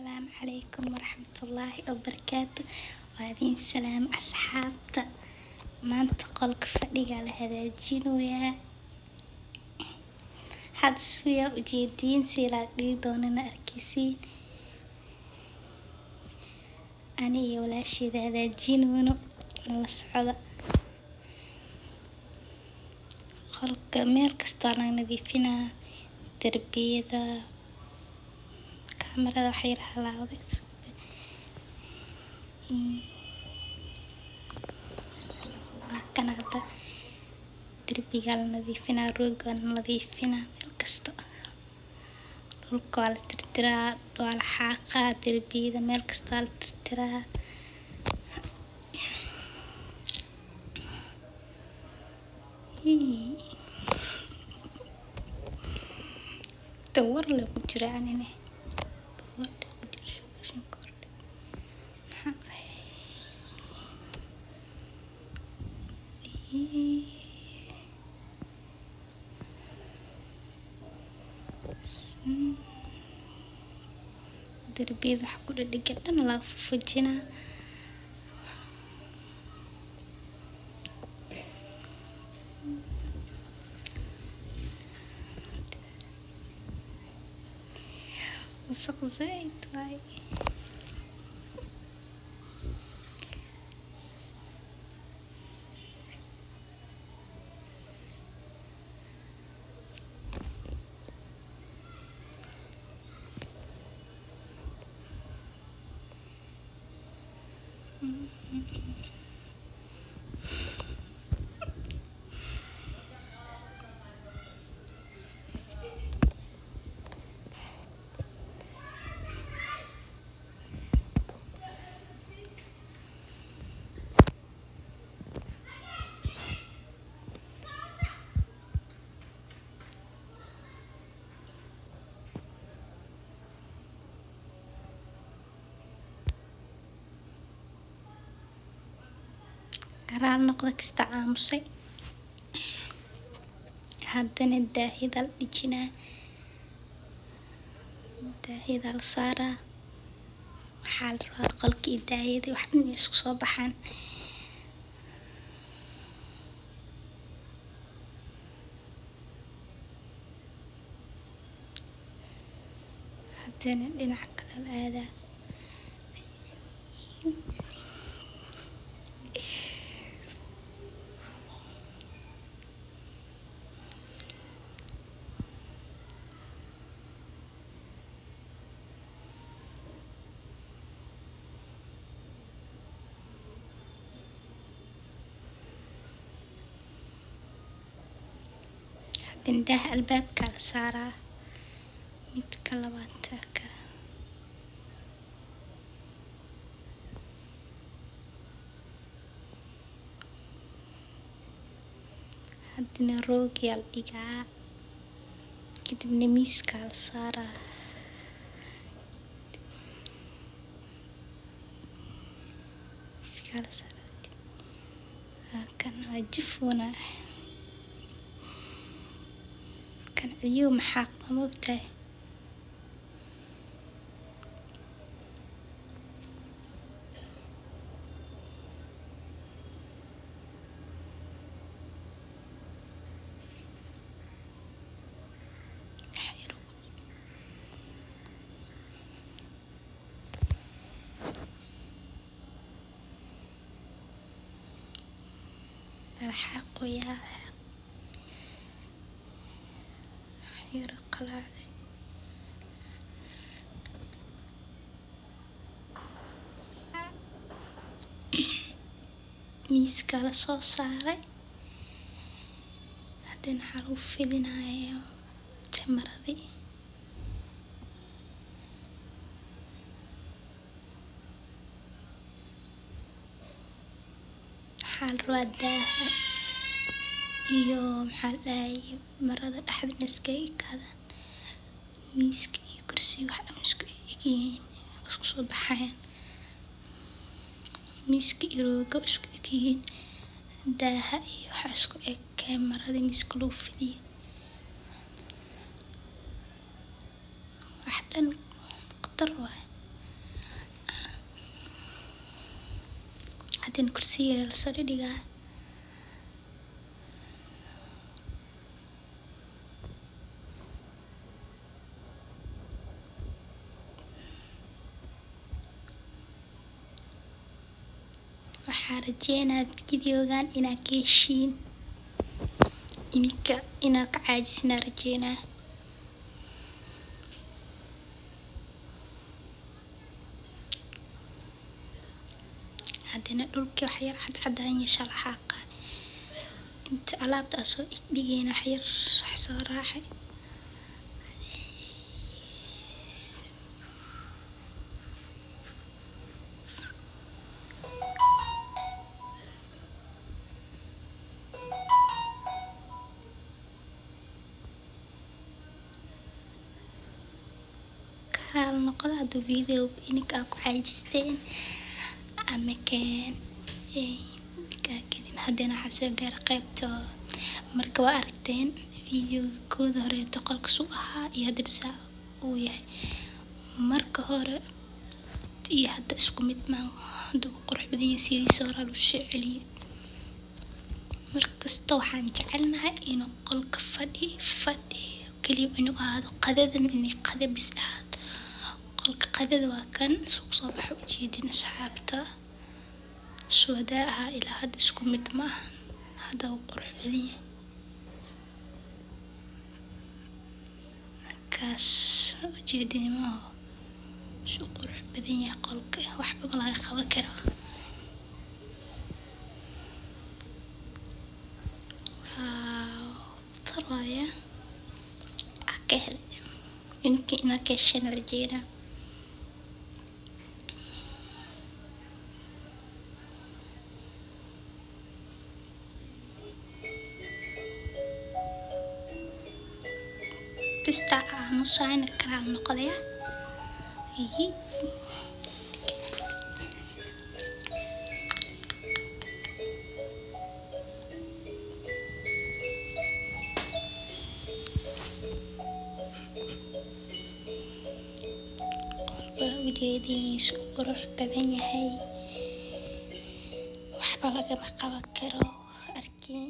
السلام عليكم ورحمة الله وبركاته. وعليكم السلام أصحابتا. maanta qolka fadhiga la hagaajinayaa had suya ujeediin si la dhigi doonana arkisiin ani iyo walaashayda hagaajinayno la socda qolka meel kasta la nadiifinaa darbiyada kamarada waxay halawday kanada darbiga la nadiifinaa rooga la nadiifinaa meel kasta dhulka waa la tirtiraa waa la xaaqaa darbiyada meel kasta waa la tirtiraa tawar lagu jira anine darbiyada waxa ku dhadhagan dhan la fujinaa wasaq zaid waay garaal noqda kasta aamusay haddana daahida la dhijinaa daahida la saaraa waxaa la rabaa qolkii daahiyadii wax dhan isku soo baxaan haddana dhinaca kale la aadaa indhaha albaabka la saaraa midka labaataka haddana roogiyaa la dhigaa kadibna miiska la saaraa kan waa jifuna kan ciyo maxaa qabogtahay الحاقويا حير قلعي miiska la soo saaray haddana waxaa lagu fidinayo tamaradii waxaa la rabaa daaha iyo maxaa la dhahaye marada dhexdana iskaga ekaadaan miiska iyo kursiga wax dhan isku egyihiin isku soo baxayaan miiska iyo rooga isku egyihiin daaha iyo waxa isku eg marada miiska lagu fidiyo wax dhan qatar waay haddana kursiga lasoo dhigaa. Waxaan rajeynaa videogan inaad ka heshiin, inaad ka caajisina rajeynaa. haddana dhulkii wax yar cadcadaan yeesha la xaaqa. inta alaabta soo dhigayna wax yar wax soo raacay. hal noqda haduu video ininka ku caajisteen ama keen haddana waxaa soo gaara qaybta marka waa aragteen video kooda hore qolka suu ahaa iyo hadda saa uu yahay. marka hore iyo hadda isku mid ma haduu qurux badan yahay sidiisa hore loo soo celiyay. markasta waxaan jecelnahay inuu qolka fadhi kaliya inuu ahaado qadadan inay qada bis ahaato. qolka qadada waa kan soo baxo ujeedin asxaabta shuhada ahaa ilaa hadda isku mid ma aha. hadda uu qurux badan yahay kaas ujeedin ma soo qurux badan yahay qolka waxba ma laga qaban karo. طرايا أكل يمكن أكشن رجينا تستع نص عينك كرا النقضية هي ujeediisu qurux badan yahay waxba lagama qaban karo arkin.